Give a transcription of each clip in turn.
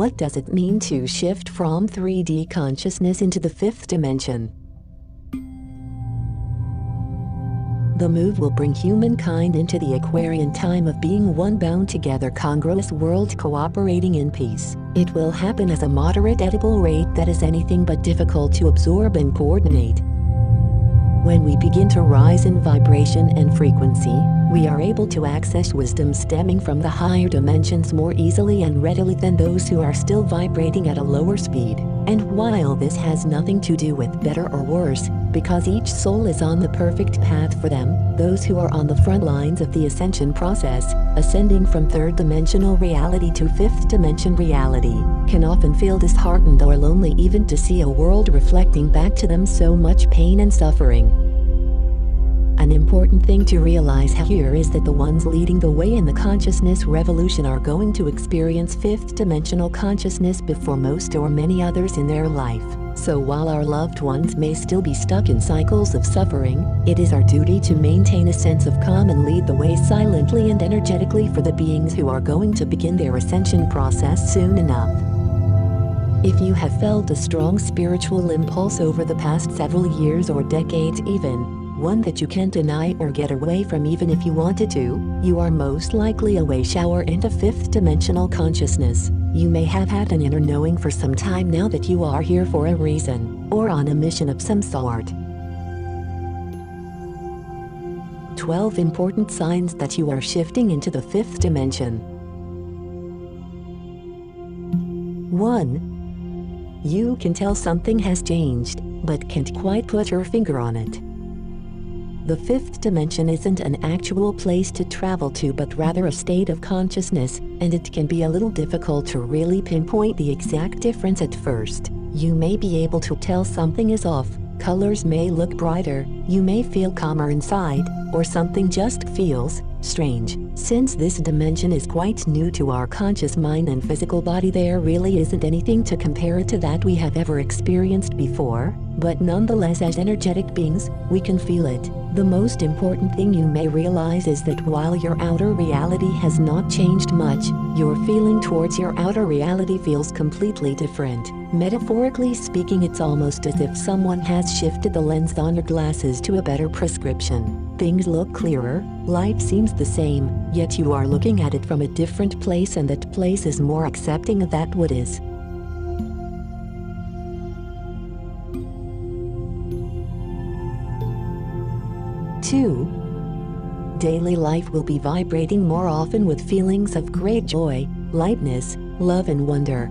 What does it mean to shift from 3D consciousness into the fifth dimension? The move will bring humankind into the Aquarian time of being one bound together congruous world cooperating in peace. It will happen as a moderate edible rate that is anything but difficult to absorb and coordinate. When we begin to rise in vibration and frequency, we are able to access wisdom stemming from the higher dimensions more easily and readily than those who are still vibrating at a lower speed. And while this has nothing to do with better or worse, because each soul is on the perfect path for them, those who are on the front lines of the ascension process, ascending from third dimensional reality to fifth dimension reality, can often feel disheartened or lonely even to see a world reflecting back to them so much pain and suffering. An important thing to realize here is that the ones leading the way in the consciousness revolution are going to experience fifth dimensional consciousness before most or many others in their life. So while our loved ones may still be stuck in cycles of suffering, it is our duty to maintain a sense of calm and lead the way silently and energetically for the beings who are going to begin their ascension process soon enough. If you have felt a strong spiritual impulse over the past several years or decades even, one that you can't deny or get away from even if you wanted to, you are most likely a way shower into fifth dimensional consciousness. You may have had an inner knowing for some time now that you are here for a reason, or on a mission of some sort. 12 important signs that you are shifting into the fifth dimension. 1. You can tell something has changed, but can't quite put your finger on it. The fifth dimension isn't an actual place to travel to but rather a state of consciousness, and it can be a little difficult to really pinpoint the exact difference at first. You may be able to tell something is off, colors may look brighter, you may feel calmer inside, or something just feels strange. Since this dimension is quite new to our conscious mind and physical body, there really isn't anything to compare it to that we have ever experienced before, but nonetheless as energetic beings, we can feel it. The most important thing you may realize is that while your outer reality has not changed much, your feeling towards your outer reality feels completely different. Metaphorically speaking, it's almost as if someone has shifted the lens on your glasses to a better prescription. Things look clearer, life seems the same, yet you are looking at it from a different place, and that place is more accepting of that what is. Two, daily life will be vibrating more often with feelings of great joy, lightness, love and wonder.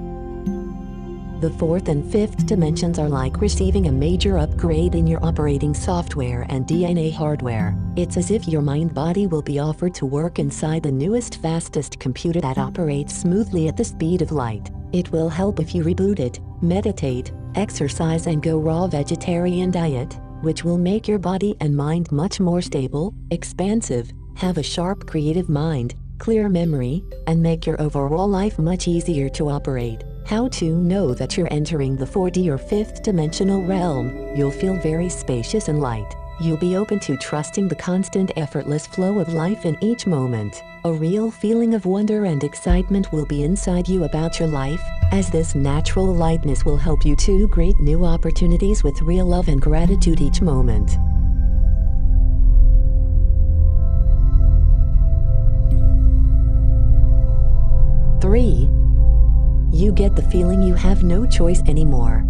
The fourth and fifth dimensions are like receiving a major upgrade in your operating software and DNA hardware. It's as if your mind-body will be offered to work inside the newest, fastest computer that operates smoothly at the speed of light. It will help if you reboot it, meditate, exercise and go raw vegetarian diet, which will make your body and mind much more stable, expansive, have a sharp creative mind, clear memory, and make your overall life much easier to operate. How to know that you're entering the 4D or fifth dimensional realm? You'll feel very spacious and light. You'll be open to trusting the constant effortless flow of life in each moment. A real feeling of wonder and excitement will be inside you about your life, as this natural lightness will help you to great new opportunities with real love and gratitude each moment. 3. You get the feeling you have no choice anymore.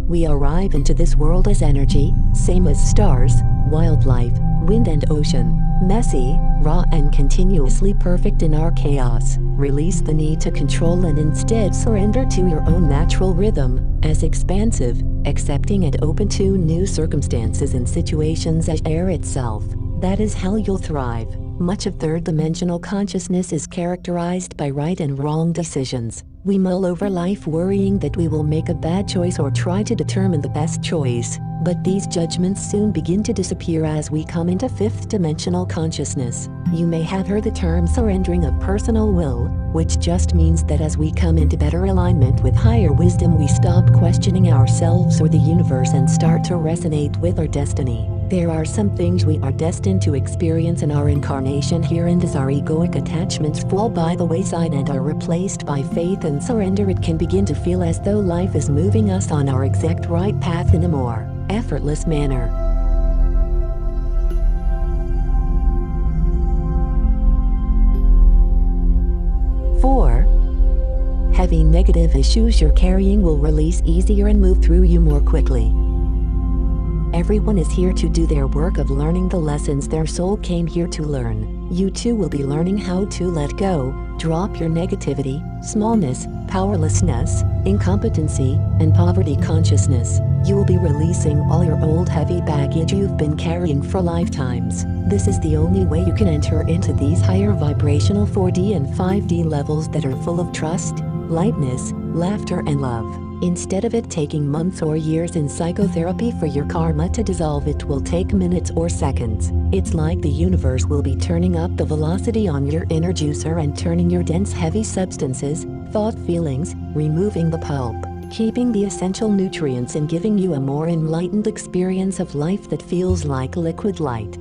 We arrive into this world as energy, same as stars, wildlife, wind and ocean, messy, raw and continuously perfect in our chaos. Release the need to control and instead surrender to your own natural rhythm, as expansive, accepting and open to new circumstances and situations as air itself. That is how you'll thrive. Much of third-dimensional consciousness is characterized by right and wrong decisions. We mull over life worrying that we will make a bad choice or try to determine the best choice, but these judgments soon begin to disappear as we come into fifth-dimensional consciousness. You may have heard the term surrendering of personal will, which just means that as we come into better alignment with higher wisdom, we stop questioning ourselves or the universe and start to resonate with our destiny. There are some things we are destined to experience in our incarnation here, and as our egoic attachments fall by the wayside and are replaced by faith and can surrender, it can begin to feel as though life is moving us on our exact right path in a more effortless manner. 4. Heavy negative issues you're carrying will release easier and move through you more quickly. Everyone is here to do their work of learning the lessons their soul came here to learn. You too will be learning how to let go, drop your negativity, smallness, powerlessness, incompetency, and poverty consciousness. You will be releasing all your old heavy baggage you've been carrying for lifetimes. This is the only way you can enter into these higher vibrational 4D and 5D levels that are full of trust, lightness, laughter, and love. Instead of it taking months or years in psychotherapy for your karma to dissolve, it will take minutes or seconds. It's like the universe will be turning up the velocity on your inner juicer and turning your dense heavy substances, thought, feelings, removing the pulp, keeping the essential nutrients, and giving you a more enlightened experience of life that feels like liquid light.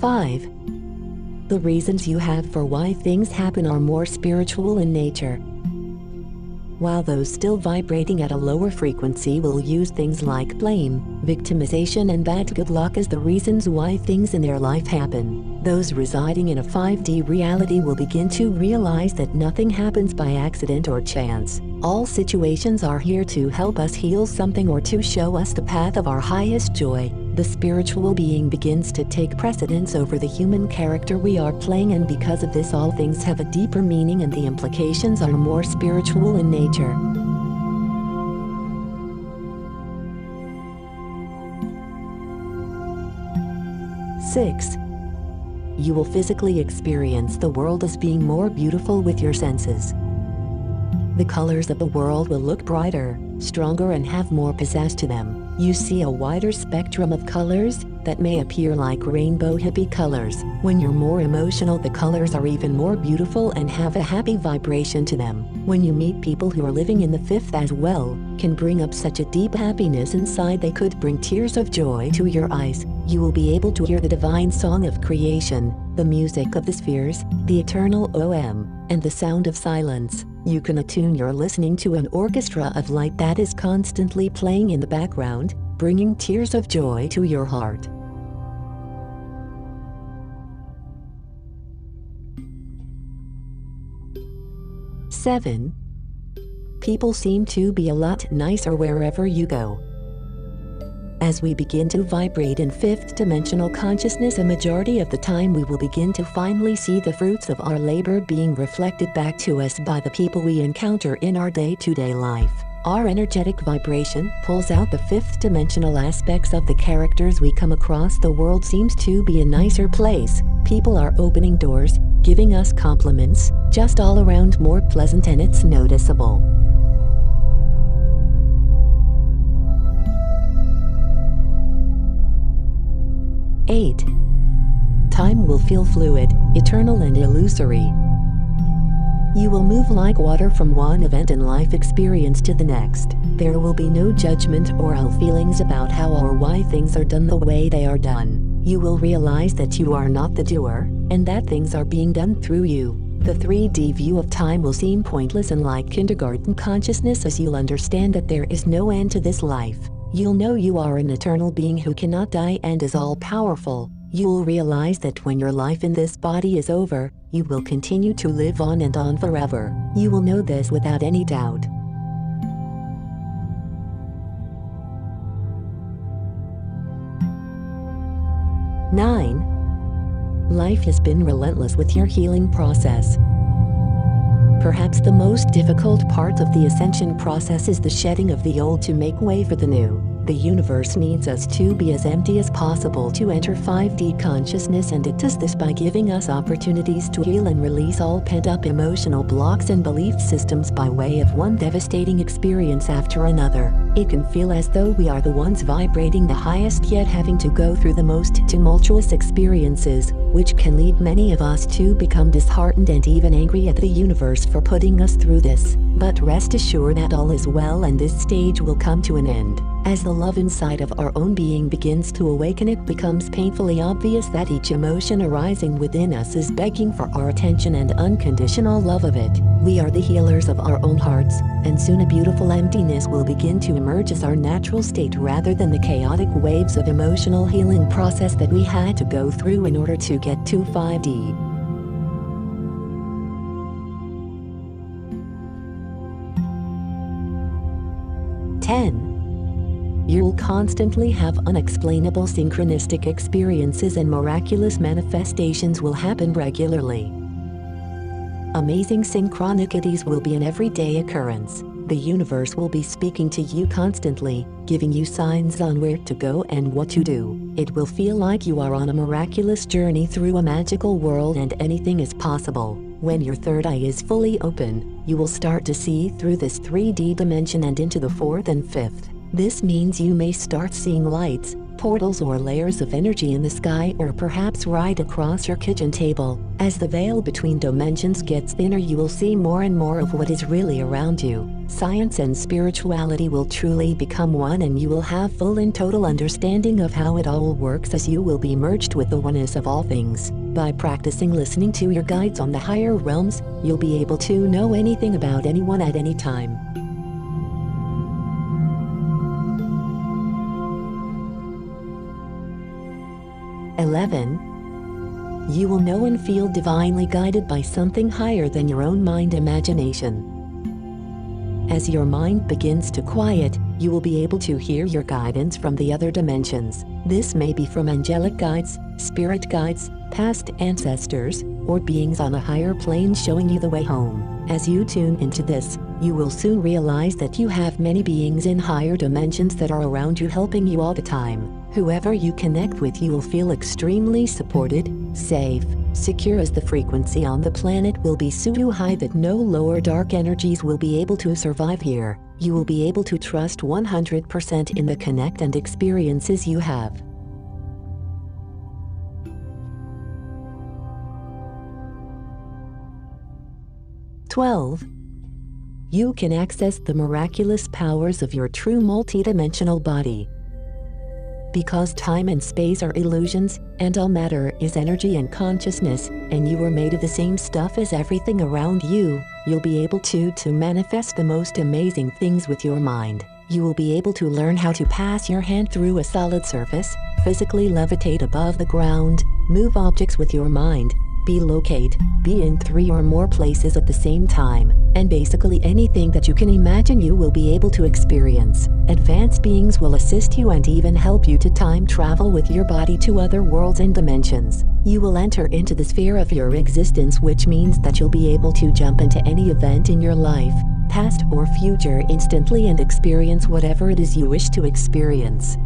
Five. The reasons you have for why things happen are more spiritual in nature, while those still vibrating at a lower frequency will use things like blame, victimization, and bad good luck as the reasons why things in their life happen. Those residing in a 5D reality will begin to realize that nothing happens by accident or chance. All situations are here to help us heal something or to show us the path of our highest joy. The spiritual being begins to take precedence over the human character we are playing, and because of this all things have a deeper meaning and the implications are more spiritual in nature. Six. You will physically experience the world as being more beautiful with your senses. The colors of the world will look brighter, stronger, and have more pizzazz to them. You see a wider spectrum of colors that may appear like rainbow hippie colors. When you're more emotional, the colors are even more beautiful and have a happy vibration to them. When you meet people who are living in the fifth as well, can bring up such a deep happiness inside they could bring tears of joy to your eyes. You will be able to hear the divine song of creation, the music of the spheres, the eternal OM, and the sound of silence. You can attune your listening to an orchestra of light that is constantly playing in the background, bringing tears of joy to your heart. 7. People seem to be a lot nicer wherever you go. As we begin to vibrate in fifth dimensional consciousness, a majority of the time we will begin to finally see the fruits of our labor being reflected back to us by the people we encounter in our day-to-day life. Our energetic vibration pulls out the fifth dimensional aspects of the characters we come across. The world seems to be a nicer place. People are opening doors, giving us compliments, just all around more pleasant, and it's noticeable. 8. Time will feel fluid, eternal, and illusory. You will move like water from one event in life experience to the next. There will be no judgment or ill feelings about how or why things are done the way they are done. You will realize that you are not the doer, and that things are being done through you. The 3D view of time will seem pointless and like kindergarten consciousness, as you'll understand that there is no end to this life. You'll know you are an eternal being who cannot die and is all-powerful. You'll realize that when your life in this body is over, you will continue to live on and on forever. You will know this without any doubt. 9. Life has been relentless with your healing process. Perhaps the most difficult part of the ascension process is the shedding of the old to make way for the new. The universe needs us to be as empty as possible to enter 5D consciousness, and it does this by giving us opportunities to heal and release all pent-up emotional blocks and belief systems by way of one devastating experience after another. It can feel as though we are the ones vibrating the highest yet having to go through the most tumultuous experiences, which can lead many of us to become disheartened and even angry at the universe for putting us through this. But rest assured that all is well and this stage will come to an end. As the love inside of our own being begins to awaken, it becomes painfully obvious that each emotion arising within us is begging for our attention and unconditional love of it. We are the healers of our own hearts, and soon a beautiful emptiness will begin to emerge as our natural state rather than the chaotic waves of emotional healing process that we had to go through in order to get to 5D. You'll constantly have unexplainable synchronistic experiences and miraculous manifestations will happen regularly. Amazing synchronicities will be an everyday occurrence. The universe will be speaking to you constantly, giving you signs on where to go and what to do. It will feel like you are on a miraculous journey through a magical world and anything is possible. When your third eye is fully open, you will start to see through this 3D dimension and into the fourth and fifth. This means you may start seeing lights, portals or layers of energy in the sky or perhaps right across your kitchen table. As the veil between dimensions gets thinner, you will see more and more of what is really around you. Science and spirituality will truly become one and you will have full and total understanding of how it all works as you will be merged with the oneness of all things. By practicing listening to your guides on the higher realms, you'll be able to know anything about anyone at any time. 11. You will know and feel divinely guided by something higher than your own mind imagination. As your mind begins to quiet, you will be able to hear your guidance from the other dimensions. This may be from angelic guides, spirit guides, past ancestors, or beings on a higher plane showing you the way home. As you tune into this, you will soon realize that you have many beings in higher dimensions that are around you helping you all the time. Whoever you connect with, you will feel extremely supported, safe, secure, as the frequency on the planet will be so high that no lower dark energies will be able to survive here. You will be able to trust 100% in the connect and experiences you have. 12. You can access the miraculous powers of your true multidimensional body. Because time and space are illusions, and all matter is energy and consciousness, and you are made of the same stuff as everything around you, you'll be able to manifest the most amazing things with your mind. You will be able to learn how to pass your hand through a solid surface, physically levitate above the ground, move objects with your mind, be in 3 or more places at the same time, and basically anything that you can imagine you will be able to experience. Advanced beings will assist you and even help you to time travel with your body to other worlds and dimensions. You will enter into the sphere of your existence, which means that you'll be able to jump into any event in your life, past or future, instantly and experience whatever it is you wish to experience.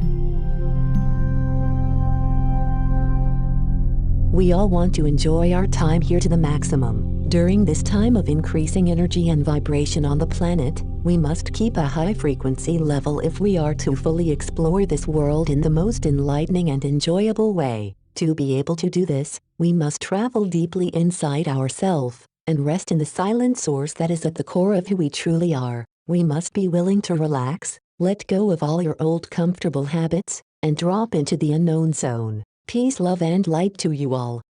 We all want to enjoy our time here to the maximum. During this time of increasing energy and vibration on the planet, we must keep a high frequency level if we are to fully explore this world in the most enlightening and enjoyable way. To be able to do this, we must travel deeply inside ourselves and rest in the silent source that is at the core of who we truly are. We must be willing to relax, let go of all your old comfortable habits, and drop into the unknown zone. Peace, love, and light to you all.